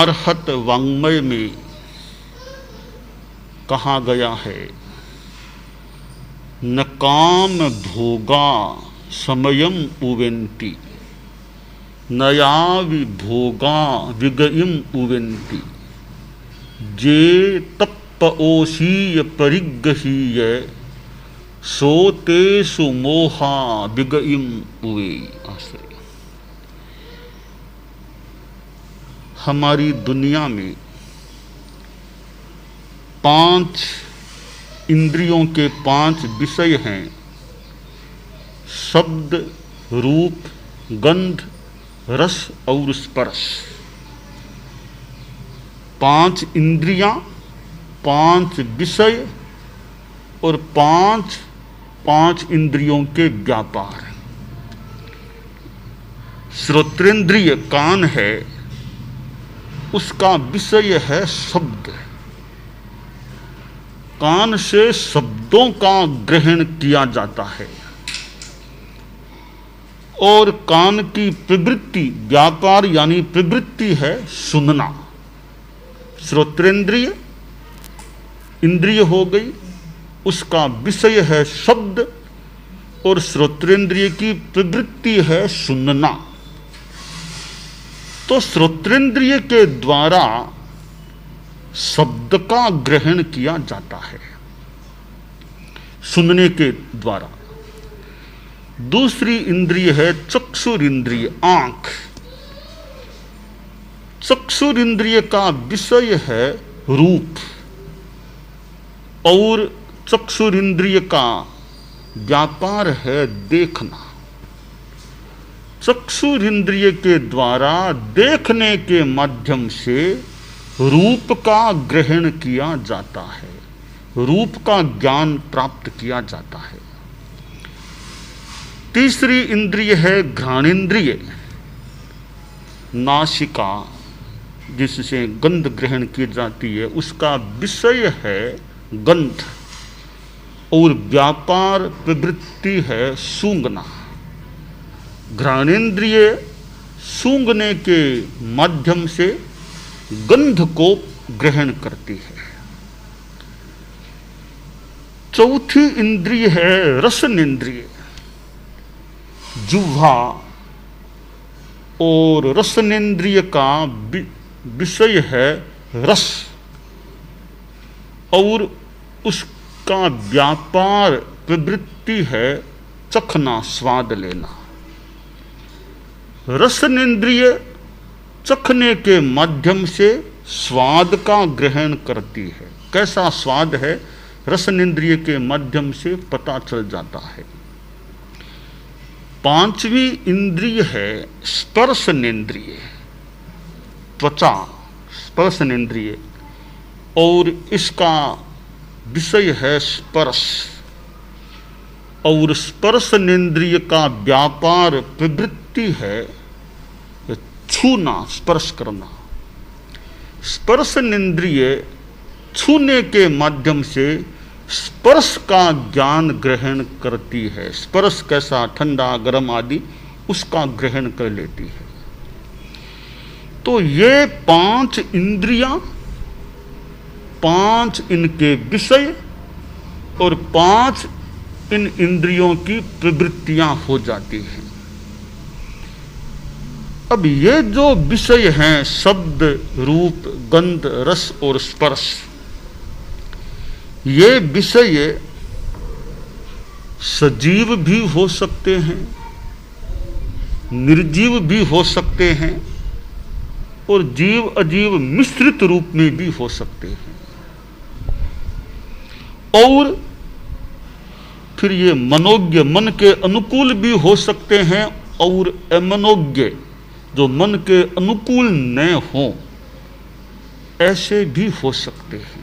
अर्हत वाङ्मय में कहा गया है, न काम भोगा समयम उवेन्ति, नया विभोगा विगयम उवेन्ति, जे तप्पओसीय परिगहीय सोतेषु मोहा विगयम उवे। आश्रय। हमारी दुनिया में 5 इंद्रियों के 5 विषय हैं, शब्द, रूप, गंध, रस और स्पर्श। 5 इंद्रियां, 5 विषय और 5 इंद्रियों के व्यापार। श्रोत्रेंद्रिय कान है, उसका विषय है शब्द। कान से शब्दों का ग्रहण किया जाता है और कान की प्रवृत्ति, व्यापार यानी प्रवृत्ति है सुनना। श्रोत्रेंद्रिय इंद्रिय हो गई, उसका विषय है शब्द और श्रोत्रेंद्रिय की प्रवृत्ति है सुनना। तो श्रोत्रेंद्रिय के द्वारा शब्द का ग्रहण किया जाता है, सुनने के द्वारा। दूसरी इंद्रिय है चक्षुर इंद्रिय, आंख। चक्षुर इंद्रिय का विषय है रूप और चक्षुर इंद्रिय का व्यापार है देखना। चक्षुर इंद्रिय के द्वारा देखने के माध्यम से रूप का ग्रहण किया जाता है, रूप का ज्ञान प्राप्त किया जाता है। तीसरी इंद्रिय है घ्राणेन्द्रिय, नासिका, जिससे गंध ग्रहण की जाती है, उसका विषय है गंध और व्यापार प्रवृत्ति है सूंघना। घ्राणेन्द्रिय सूंघने के माध्यम से गंध को ग्रहण करती है। चौथी इंद्रिय है रसनेन्द्रिय, जिह्वा और रसनेन्द्रिय का विषय है रस और उसका व्यापार प्रवृत्ति है चखना, स्वाद लेना। रसनेन्द्रिय चखने के माध्यम से स्वाद का ग्रहण करती है। कैसा स्वाद है, रसनेन्द्रिय के माध्यम से पता चल जाता है। पांचवी इंद्रिय है स्पर्शनेन्द्रिय, त्वचा, स्पर्शनेन्द्रिय, और इसका विषय है स्पर्श और स्पर्शनेन्द्रिय का व्यापार प्रवृत्ति है छूना, स्पर्श करना। स्पर्शनेन्द्रिय छूने के माध्यम से स्पर्श का ज्ञान ग्रहण करती है। स्पर्श कैसा, ठंडा, गर्म आदि, उसका ग्रहण कर लेती है। तो ये 5 इंद्रियां, 5 इनके विषय और 5 इन इंद्रियों की प्रवृत्तियां हो जाती हैं। अब ये जो विषय हैं शब्द, रूप, गंध, रस और स्पर्श, ये विषय सजीव भी हो सकते हैं, निर्जीव भी हो सकते हैं और जीव अजीव मिश्रित रूप में भी हो सकते हैं। और फिर ये मनोज्ञ, मन के अनुकूल भी हो सकते हैं और अमनोज्ञ, जो मन के अनुकूल न हो, ऐसे भी हो सकते हैं।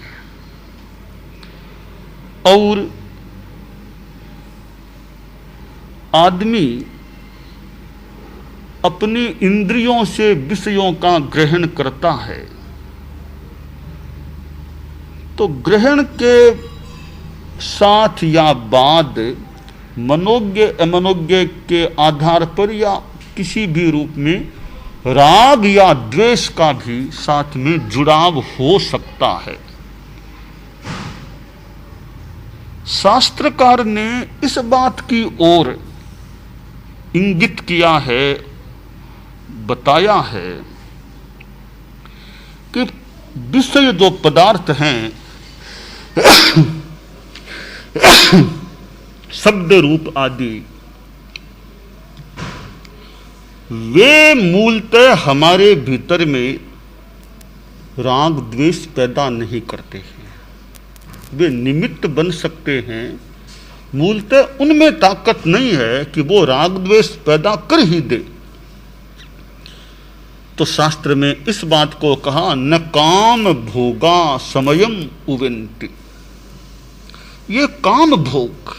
और आदमी अपनी इंद्रियों से विषयों का ग्रहण करता है, तो ग्रहण के साथ या बाद मनोज्ञ अमनोज्ञ के आधार पर या किसी भी रूप में राग या द्वेष का भी साथ में जुड़ाव हो सकता है। शास्त्रकार ने इस बात की ओर इंगित किया है, बताया है कि विषय जो पदार्थ हैं शब्द रूप आदि, वे मूलतः हमारे भीतर में राग द्वेष पैदा नहीं करते हैं। वे निमित्त बन सकते हैं, मूलतः उनमें ताकत नहीं है कि वो राग द्वेष पैदा कर ही दे। तो शास्त्र में इस बात को कहा, न काम भोगा समयम उवेन्ति। ये काम भोग,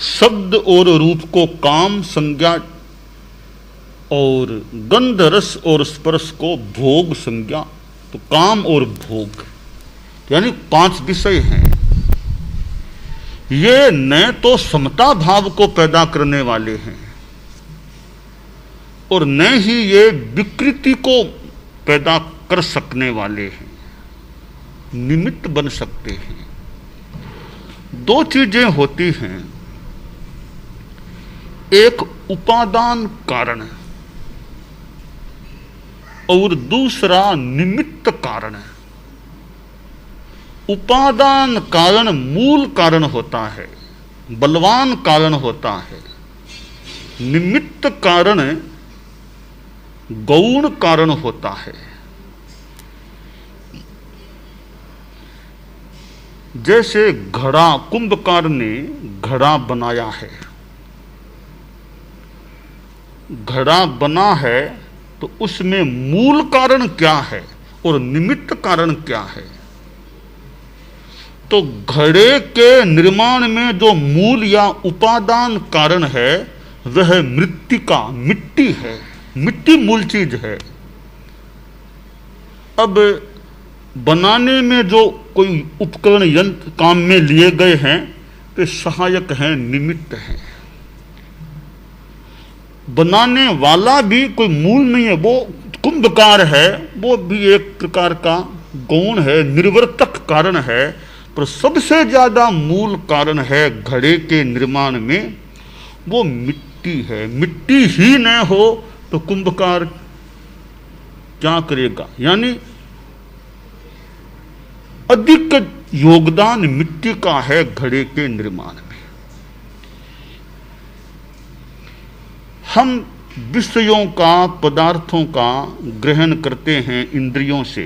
शब्द और रूप को काम संज्ञा और गंध रस और स्पर्श को भोग संज्ञा, तो काम और भोग यानी 5 विषय हैं। ये न तो समता भाव को पैदा करने वाले हैं और न ही ये विकृति को पैदा कर सकने वाले हैं, निमित्त बन सकते हैं। 2 चीजें होती हैं, एक उपादान कारण और दूसरा निमित्त कारण। उपादान कारण मूल कारण होता है, बलवान कारण होता है। निमित्त कारण गौण कारण होता है। जैसे घड़ा, कुंभकार ने घड़ा बनाया है, घड़ा बना है तो उसमें मूल कारण क्या है और निमित्त कारण क्या है। तो घड़े के निर्माण में जो मूल या उपादान कारण है वह मृत्तिका, मिट्टी है। मिट्टी मूल चीज है। अब बनाने में जो कोई उपकरण यंत्र काम में लिए गए हैं वे सहायक हैं, निमित्त हैं। बनाने वाला भी कोई मूल नहीं है, वो कुंभकार है, वो भी एक प्रकार का गौण है, निर्वर्तक कारण है। पर सबसे ज्यादा मूल कारण है घड़े के निर्माण में, वो मिट्टी है। मिट्टी ही न हो तो कुंभकार क्या करेगा। यानी अधिक योगदान मिट्टी का है घड़े के निर्माण में। हम विषयों का, पदार्थों का ग्रहण करते हैं इंद्रियों से।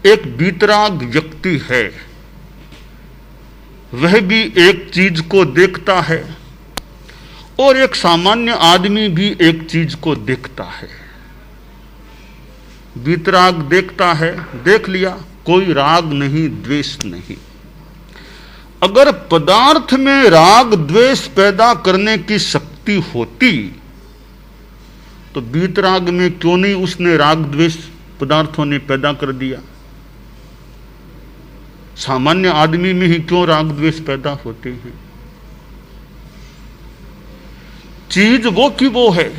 एक वीतराग व्यक्ति है, वह भी एक चीज को देखता है और एक सामान्य आदमी भी एक चीज को देखता है। वीतराग देखता है, देख लिया, कोई राग नहीं, द्वेष नहीं। अगर पदार्थ में राग द्वेष पैदा करने की शक्ति होती तो वीतराग में क्यों नहीं उसने राग द्वेष पदार्थों ने पैदा कर दिया। सामान्य आदमी में ही क्यों राग द्वेष पैदा होते हैं। चीज वो की वो है,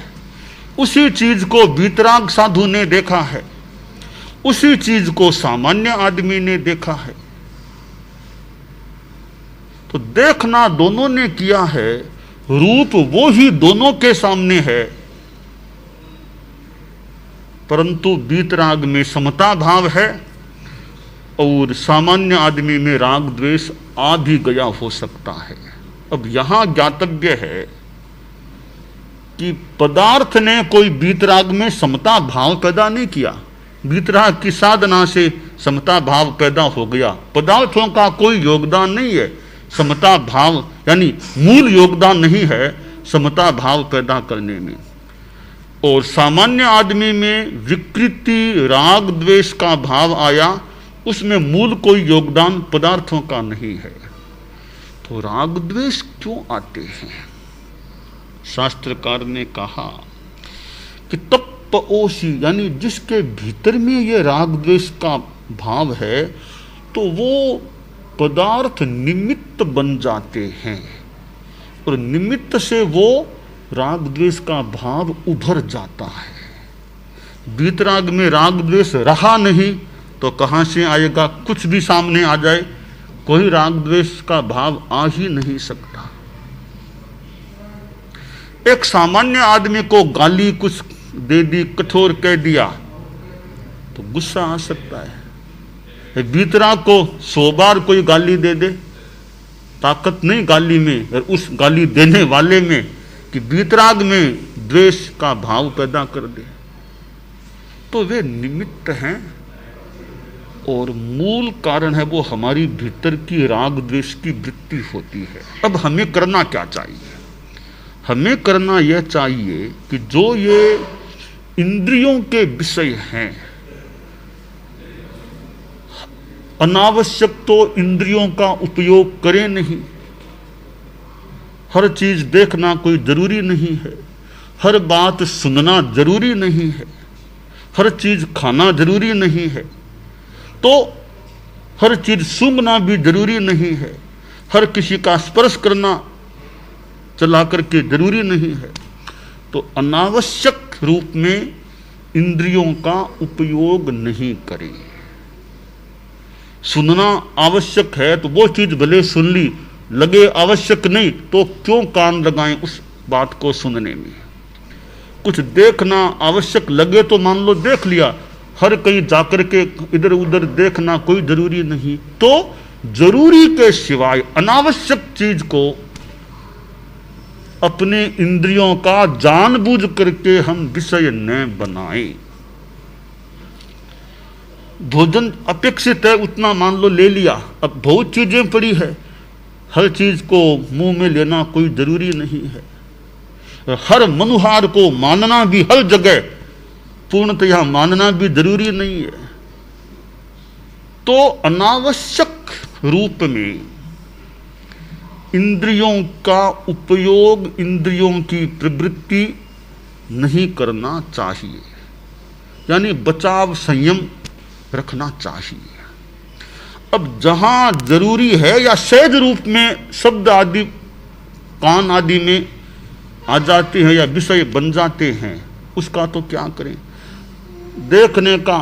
उसी चीज को वीतराग साधु ने देखा है, उसी चीज को सामान्य आदमी ने देखा है। तो देखना दोनों ने किया है, रूप वो ही दोनों के सामने है, परंतु वीतराग में समता भाव है और सामान्य आदमी में राग द्वेष आ भी गया हो सकता है। अब यहां ज्ञातव्य है कि पदार्थ ने कोई वीतराग में समता भाव पैदा नहीं किया। वीतराग की साधना से समता भाव पैदा हो गया, पदार्थों का कोई योगदान नहीं है। समता भाव यानी मूल योगदान नहीं है समता भाव पैदा करने में। और सामान्य आदमी में विकृति, राग द्वेष का भाव आया, उसमें मूल कोई योगदान पदार्थों का नहीं है। तो राग द्वेष क्यों आते हैं। शास्त्रकार ने कहा कि तप्पओषि यानी जिसके भीतर में ये राग द्वेष का भाव है तो वो पदार्थ निमित्त बन जाते हैं और निमित्त से वो राग द्वेष का भाव उभर जाता है। वीतराग में राग द्वेष रहा नहीं तो कहाँ से आएगा? कुछ भी सामने आ जाए, कोई राग द्वेष का भाव आ ही नहीं सकता। एक सामान्य आदमी को गाली कुछ दे दी, कठोर कह दिया तो गुस्सा आ सकता है। वीतराग को 100 बार कोई गाली दे दे, ताकत नहीं गाली में और उस गाली देने वाले में कि वीतराग में द्वेष का भाव पैदा कर दे। तो वे निमित्त हैं और मूल कारण है वो हमारी भीतर की राग द्वेष की वृत्ति होती है। अब हमें करना क्या चाहिए? हमें करना यह चाहिए कि जो ये इंद्रियों के विषय हैं, अनावश्यक तो इंद्रियों का उपयोग करें नहीं। हर चीज देखना कोई जरूरी नहीं है, हर बात सुनना जरूरी नहीं है, हर चीज खाना जरूरी नहीं है, तो हर चीज सूंघना भी जरूरी नहीं है, हर किसी का स्पर्श करना चला करके जरूरी नहीं है। तो अनावश्यक रूप में इंद्रियों का उपयोग नहीं करें। सुनना आवश्यक है तो वो चीज भले सुन ली, लगे आवश्यक नहीं तो क्यों कान लगाएं उस बात को सुनने में। कुछ देखना आवश्यक लगे तो मान लो देख लिया, हर कहीं जाकर के इधर उधर देखना कोई जरूरी नहीं। तो जरूरी के सिवाय अनावश्यक चीज को अपने इंद्रियों का जानबूझ करके हम विषय न बनाएं। भोजन अपेक्षित है उतना मान लो ले लिया, अब बहुत चीजें पड़ी है, हर चीज को मुंह में लेना कोई जरूरी नहीं है। हर मनुहार को मानना भी हर जगह पूर्णतया मानना भी जरूरी नहीं है। तो अनावश्यक रूप में इंद्रियों का उपयोग, इंद्रियों की प्रवृत्ति नहीं करना चाहिए, यानी बचाव संयम रखना चाहिए। अब जहां जरूरी है या सहज रूप में शब्द आदि कान आदि में आ जाते हैं या विषय बन जाते हैं, उसका तो क्या करें? देखने का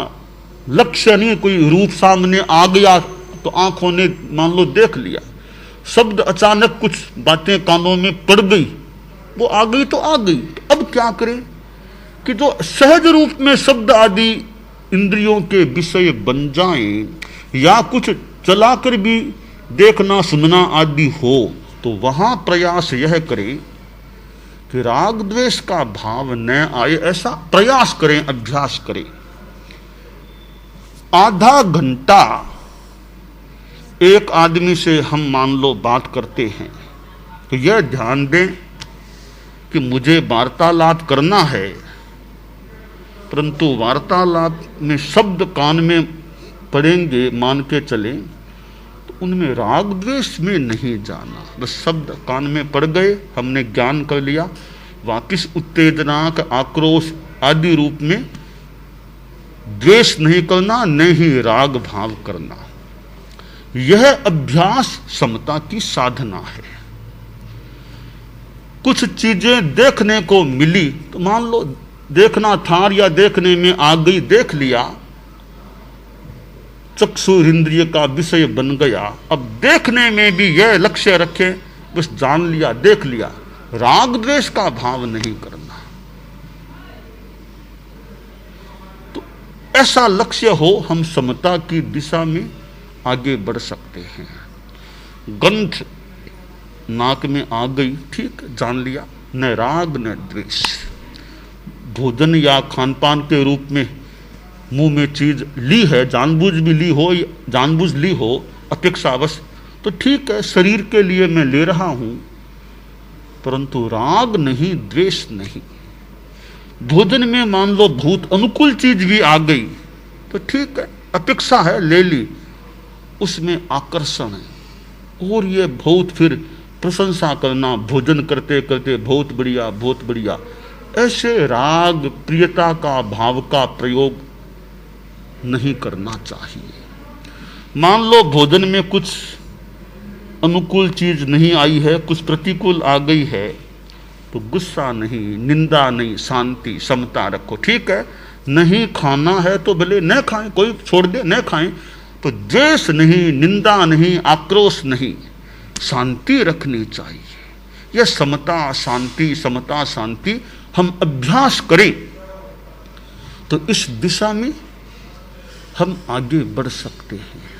लक्ष्य नहीं, कोई रूप सामने आ गया तो आंखों ने मान लो देख लिया, शब्द अचानक कुछ बातें कानों में पड़ गई, वो आ गई तो आ गई। तो अब क्या करें कि जो सहज रूप में शब्द आदि इंद्रियों के विषय बन जाएं, या कुछ चलाकर भी देखना सुनना आदि हो, तो वहां प्रयास यह करें कि राग द्वेष का भाव न आए, ऐसा प्रयास करें, अभ्यास करें। आधा घंटा एक आदमी से हम मान लो बात करते हैं तो यह ध्यान दें कि मुझे वार्तालाप करना है, परंतु वार्तालाप में शब्द कान में पड़ेंगे मान के चलें तो उनमें राग द्वेष में नहीं जाना। बस शब्द कान में पड़ गए, हमने ज्ञान कर लिया, वाकिस उत्तेजना का आक्रोश आदि रूप में द्वेष नहीं करना, न ही राग भाव करना। यह अभ्यास समता की साधना है। कुछ चीजें देखने को मिली तो मान लो देखना था या देखने में आ गई, देख लिया, चक्षु इंद्रिय का विषय बन गया। अब देखने में भी यह लक्ष्य रखें, बस जान लिया, देख लिया, राग द्वेष का भाव नहीं करना। तो ऐसा लक्ष्य हो, हम समता की दिशा में आगे बढ़ सकते हैं। गंध नाक में आ गई, ठीक, जान लिया, न राग न द्वेष। भोजन या खान पान के रूप में मुंह में चीज ली है, जानबूझ भी ली हो, जानबूझ ली हो अपेक्षावश, तो ठीक है, शरीर के लिए मैं ले रहा हूं, परंतु राग नहीं, द्वेष नहीं। भोजन में मान लो बहुत अनुकूल चीज भी आ गई तो ठीक है, अपेक्षा है, ले ली, उसमें आकर्षण है, और ये बहुत फिर प्रशंसा करना, भोजन करते करते बहुत बढ़िया बहुत बढ़िया, ऐसे राग प्रियता का भाव का प्रयोग नहीं करना चाहिए। मान लो भोजन में कुछ अनुकूल चीज नहीं आई है, कुछ प्रतिकूल आ गई है, तो गुस्सा नहीं, निंदा नहीं, शांति समता रखो। ठीक है, नहीं खाना है तो भले न खाएं, कोई छोड़ दे न खाएं, तो द्वेष नहीं, निंदा नहीं, आक्रोश नहीं, शांति रखनी चाहिए। यह समता शांति, समता शांति हम अभ्यास करें तो इस दिशा में हम आगे बढ़ सकते हैं।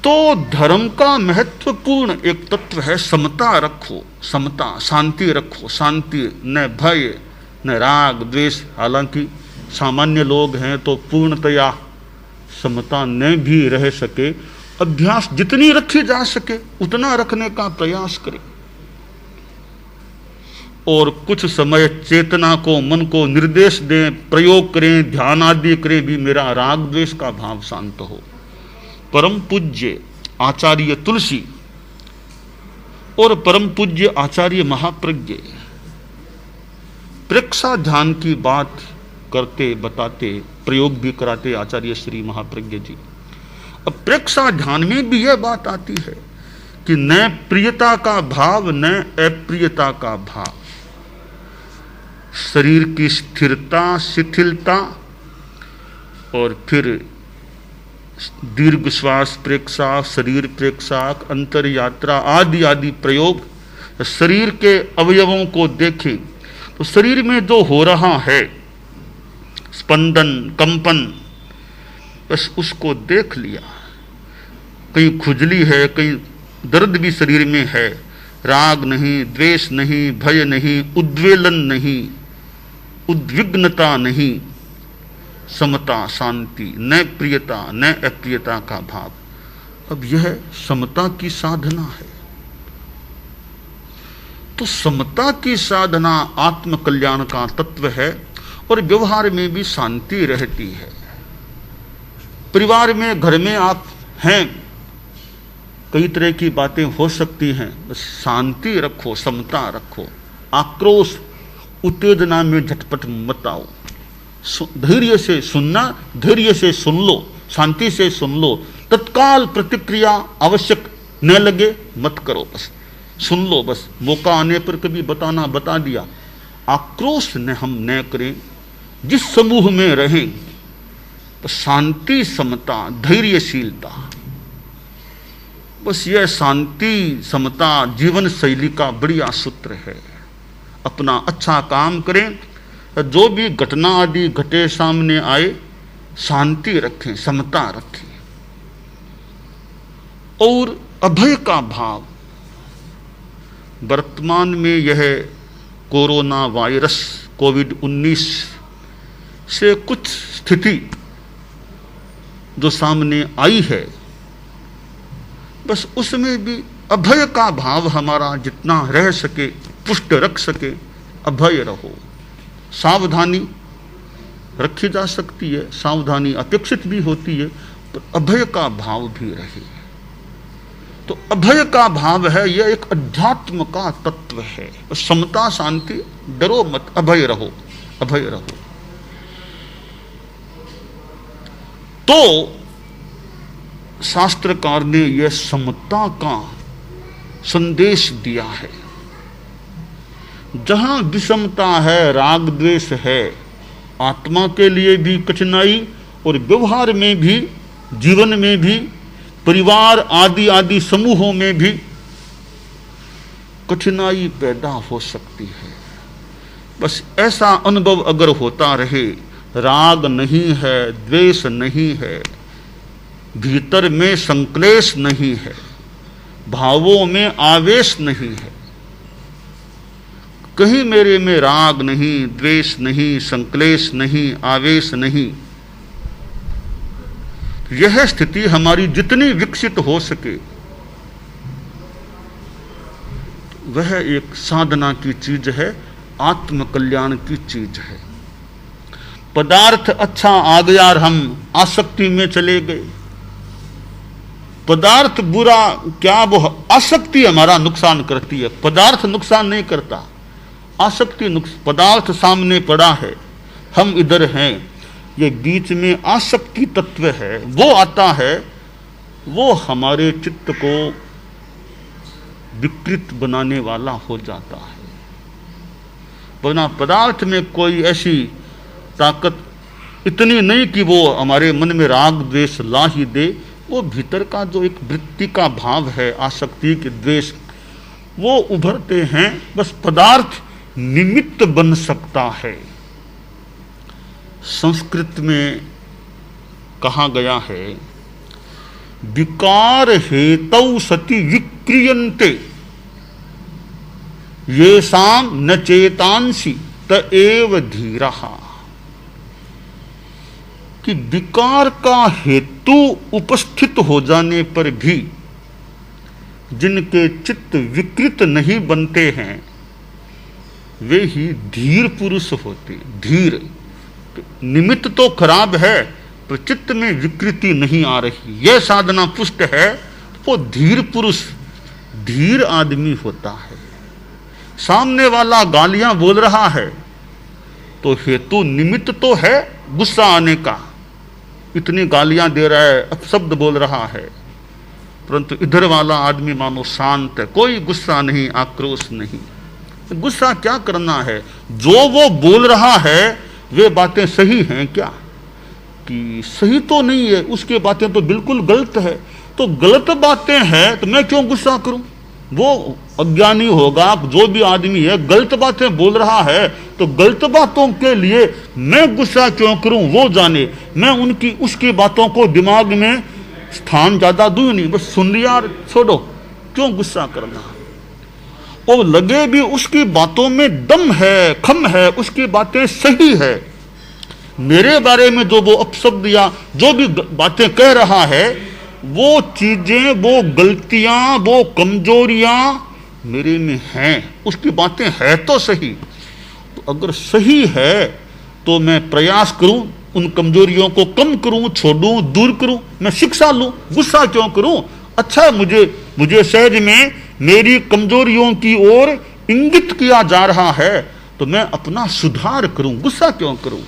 तो धर्म का महत्वपूर्ण एक तत्व है समता रखो, समता, शांति रखो। शांति, न भय न राग द्वेष। हालांकि सामान्य लोग हैं तो पूर्णतया समता न भी रह सके, अभ्यास जितनी रखी जा सके उतना रखने का प्रयास करें, और कुछ समय चेतना को, मन को निर्देश दें, प्रयोग करें, ध्यान आदि करें भी मेरा राग द्वेष का भाव शांत हो। परम पूज्य आचार्य तुलसी और परम पूज्य आचार्य महाप्रज्ञ प्रेक्षा ध्यान की बात करते बताते, प्रयोग भी कराते आचार्य श्री महाप्रज्ञ जी। अब प्रेक्षा ध्यान में भी यह बात आती है कि न प्रियता का भाव न अप्रियता का भाव, शरीर की स्थिरता शिथिलता, और फिर दीर्घ श्वास प्रेक्षा, शरीर प्रेक्षा, अंतर यात्रा आदि आदि प्रयोग। शरीर के अवयवों को देखें तो शरीर में जो हो रहा है स्पंदन, कंपन, बस उसको देख लिया। कहीं खुजली है, कहीं दर्द भी शरीर में है, राग नहीं, द्वेष नहीं, भय नहीं, उद्वेलन नहीं, उद्विग्नता नहीं, समता शांति, न प्रियता न अप्रियता का भाव। अब यह समता की साधना है। तो समता की साधना आत्म कल्याण का तत्व है, और व्यवहार में भी शांति रहती है। परिवार में, घर में आप हैं, कई तरह की बातें हो सकती हैं, बस शांति रखो, समता रखो। आक्रोश उत्तेजना में झटपट मत आओ, धैर्य से सुनना, धैर्य से सुन लो, शांति से सुन लो। तत्काल प्रतिक्रिया आवश्यक न लगे मत करो, बस सुन लो, बस मौका आने पर कभी बताना बता दिया। आक्रोश न हम न करें, जिस समूह में रहें तो शांति समता धैर्यशीलता, बस यह शांति समता जीवन शैली का बढ़िया सूत्र है। अपना अच्छा काम करें, जो भी घटना आदि घटे सामने आए शांति रखें, समता रखें। और अभय का भाव, वर्तमान में यह कोरोना वायरस कोविड-19 से कुछ स्थिति जो सामने आई है, बस उसमें भी अभय का भाव हमारा जितना रह सके, पुष्ट रख सके, अभय रहो। सावधानी रखी जा सकती है, सावधानी अपेक्षित भी होती है, पर अभय का भाव भी रहे। तो अभय का भाव है, यह एक अध्यात्म का तत्व है। समता शांति, डरो मत, अभय रहो, अभय रहो। तो शास्त्रकार ने यह समता का संदेश दिया है। जहां विषमता है, राग द्वेष है, आत्मा के लिए भी कठिनाई, और व्यवहार में भी, जीवन में भी, परिवार आदि आदि समूहों में भी कठिनाई पैदा हो सकती है। बस ऐसा अनुभव अगर होता रहे, राग नहीं है, द्वेष नहीं है, भीतर में संक्लेश नहीं है, भावों में आवेश नहीं है, कहीं मेरे में राग नहीं, द्वेष नहीं, संक्लेश नहीं, आवेश नहीं, यह स्थिति हमारी जितनी विकसित हो सके वह एक साधना की चीज है, आत्म कल्याण की चीज है। पदार्थ अच्छा आ गया और हम आसक्ति में चले गए, पदार्थ बुरा क्या, वो आसक्ति हमारा नुकसान करती है, पदार्थ नुकसान नहीं करता, आसक्ति नुकसान। पदार्थ सामने पड़ा है, हम इधर हैं, ये बीच में आसक्ति तत्व है, वो आता है, वो हमारे चित्त को विकृत बनाने वाला हो जाता है। वरना पदार्थ में कोई ऐसी ताकत इतनी नहीं कि वो हमारे मन में राग द्वेष ला ही दे। वो भीतर का जो एक वृत्ति का भाव है, आसक्ति के द्वेष, वो उभरते हैं। बस पदार्थ निमित्त बन सकता है। संस्कृत में कहा गया है, विकार हेतौ सति विक्रियन्ते येषां न चेतांसि त एव धीरः, कि विकार का हेतु उपस्थित हो जाने पर भी जिनके चित्त विकृत नहीं बनते हैं वे ही धीर पुरुष होते। धीर निमित्त तो खराब है पर चित्त में विकृति नहीं आ रही, यह साधना पुष्ट है, वो धीर पुरुष, धीर आदमी होता है। सामने वाला गालियां बोल रहा है तो हेतु निमित्त तो है गुस्सा आने का, इतनी गालियां दे रहा है, अपशब्द बोल रहा है, परंतु इधर वाला आदमी मानो शांत है, कोई गुस्सा नहीं, आक्रोश नहीं। गुस्सा क्या करना है? जो वो बोल रहा है वे बातें सही हैं क्या? कि सही तो नहीं है, उसकी बातें तो बिल्कुल गलत है। तो गलत बातें हैं तो मैं क्यों गुस्सा करूं? वो अज्ञानी होगा, जो भी आदमी है गलत बातें बोल रहा है तो गलत बातों के लिए मैं गुस्सा क्यों करूं, वो जाने। मैं उनकी उसकी बातों को दिमाग में स्थान ज्यादा दूं नहीं, बस सुन लिया, छोड़ो, क्यों गुस्सा करना। और लगे भी उसकी बातों में दम है, खम है, उसकी बातें सही है। मेरे बारे में जो वो अपशब्द या जो भी बातें कह रहा है, वो चीजें, वो गलतियां, वो कमजोरियां मेरे में हैं, उसकी बातें है तो सही। तो अगर सही है तो मैं प्रयास करूं उन कमजोरियों को कम करूं, छोड़ूं, दूर करूं, मैं शिक्षा लूं, गुस्सा क्यों करूं? अच्छा, मुझे सहज में मेरी कमजोरियों की ओर इंगित किया जा रहा है तो मैं अपना सुधार करूं, गुस्सा क्यों करूं?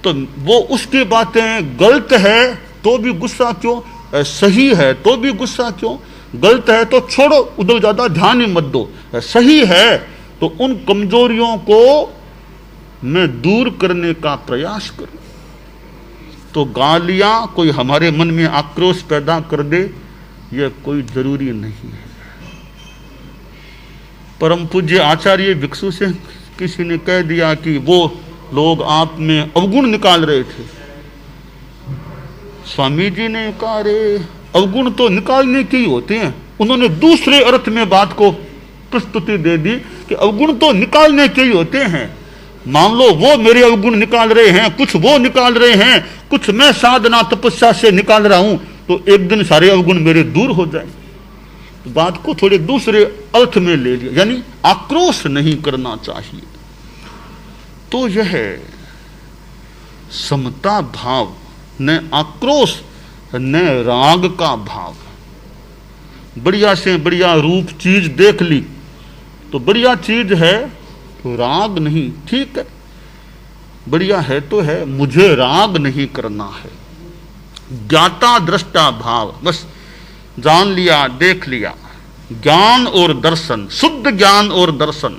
तो वो उसकी बातें गलत है तो भी गुस्सा क्यों, सही है तो भी गुस्सा क्यों? गलत है तो छोड़ो, उधर ज्यादा ध्यान ही मत दो। सही है तो उन कमजोरियों को मैं दूर करने का प्रयास करूं। तो गालियां कोई हमारे मन में आक्रोश पैदा कर दे, यह कोई जरूरी नहीं है। परम पूज्य आचार्य भिक्षु से किसी ने कह दिया कि वो लोग आप में अवगुण निकाल रहे थे। स्वामी जी ने कहा, अरे अवगुण तो निकालने के ही होते हैं। उन्होंने दूसरे अर्थ में बात को प्रस्तुति दे दी कि अवगुण तो निकालने के ही होते हैं। मान लो वो मेरे अवगुण निकाल रहे हैं, कुछ वो निकाल रहे हैं, कुछ मैं साधना तपस्या से निकाल रहा हूं, तो एक दिन सारे अवगुण मेरे दूर हो जाए। तो बात को थोड़े दूसरे अर्थ में ले लिया, यानी आक्रोश नहीं करना चाहिए। तो यह समता भाव, न आक्रोश न राग का भाव। बढ़िया से बढ़िया रूप चीज देख ली तो बढ़िया चीज है तो राग नहीं, ठीक है, बढ़िया है तो है, मुझे राग नहीं करना है। ज्ञाता दृष्टा भाव, बस जान लिया, देख लिया, ज्ञान और दर्शन, शुद्ध ज्ञान और दर्शन,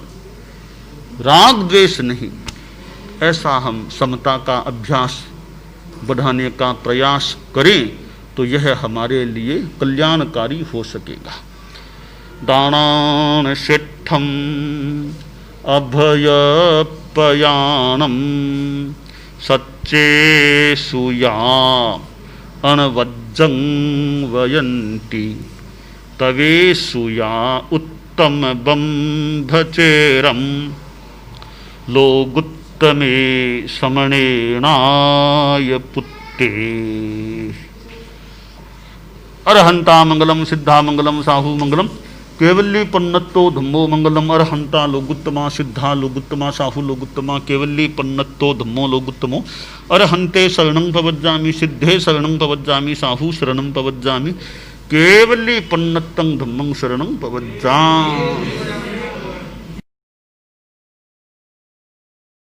राग द्वेष नहीं। ऐसा हम समता का अभ्यास बढ़ाने का प्रयास करें तो यह हमारे लिए कल्याणकारी हो सकेगा। दानान शिष्ठम अभयपयाणम सच्चे सुया अनवज्जं वयन्ति तवे सुया उत्तम बंभचेरम लोगुत्तमे समणेनाय पुत्ते। अरहंता मंगलम सिद्धा मंगलम साहू मंगलम केवल्ली पन्नत्तो धम्मो मंगलम। अरहंता लोगुत्तमा सिद्धा लोगुत्तमा साहू लोगुत्तमा केवल्ली पन्नत्तो धम्मो लोगुत्तमो। अरहंते शरणं पवज्जामि सिद्धे शरणं पवज्जामि साहू शरणं पवज्जामि केवल्ली पन्नत्तं धम्मं शरणं पवज्जामि।